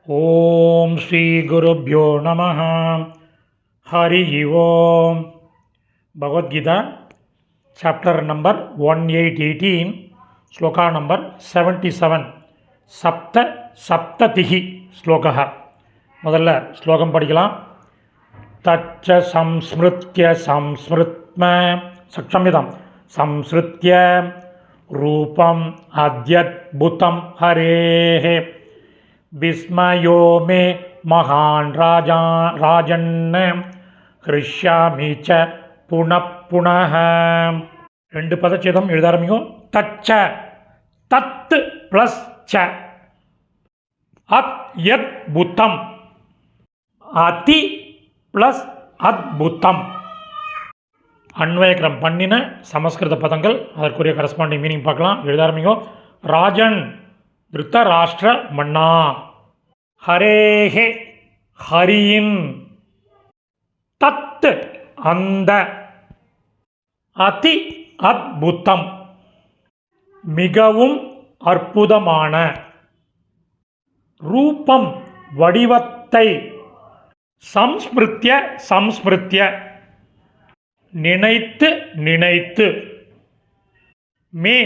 ஓம் ஸ்ரீ குருப்யோ நமः. ஹரி ஓம். Bhagavad Gita chapter number 1818, shloka number 77. சப்ததிஹி ஸ்லோகः. முதல்ல ஸ்லோகம் படிக்கலாம். தச்ச சம்ஸ்மிருத்ய சம்ஸ்மிருத்யம் சம்ஸ்ருத்ய ரூபம் அத்யத்புதம் ஹரேஹ விஸ்மயோ மே மகான் ராஜன் ஹ்ருஷ்யாமி ச புனః. ரெண்டு பதச்சேதம் எழுத ஆரம்பிக்கும். தச்ச, தத் ப்ளஸ் ச, அத்யத்புதம், அதி ப்ளஸ் அத்புதம். அன்வயக்கிரம் பண்ணின சமஸ்கிருத பதங்கள், அதற்குரிய கரஸ்பாண்டிங் மீனிங் பார்க்கலாம். எழுத ஆரம்பிக்கும். ராஜன் திருத்தராஷ்டிர மன்னா. ஹரேஹே ஹரியின். தத் அந்த. அதி அத்புதம் மிகவும் அற்புதமான. ரூபம் வடிவத்தை. சம்ஸ்மிருத்ய நினைத்து. மே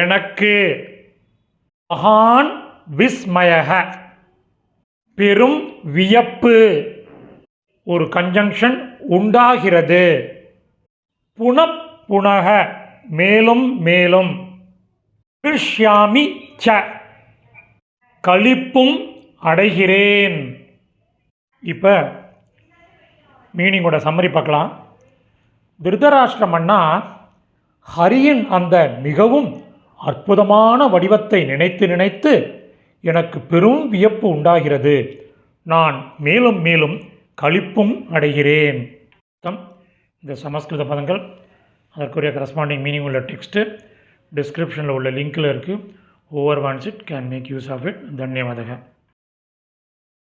எனக்கு. மகான் விஸ்மயः பெரும் வியப்பு. ஒரு கன்ஜங்ஷன் உண்டாகிறது. புனః மேலும். ஹ்ருஷ்யாமி ச களிப்பும் அடைகிறேன். இப்போ மீனிங்கோட சம்மரி பார்க்கலாம். திருதராஷ்டிர மன்னா ஹரியின் அந்த மிகவும் அற்புதமான வடிவத்தை நினைத்து எனக்கு பெரும் வியப்பு உண்டாகிறது. நான் மேலும் களிப்பும் அடைகிறேன். இந்த சமஸ்கிருத பதங்கள், அதற்குரிய கரஸ்பாண்டிங் மீனிங் உள்ள டெக்ஸ்ட்டு டிஸ்கிரிப்ஷனில் உள்ள லிங்கில் இருக்குது. Over wants it can make use of it. தன்யவாதக.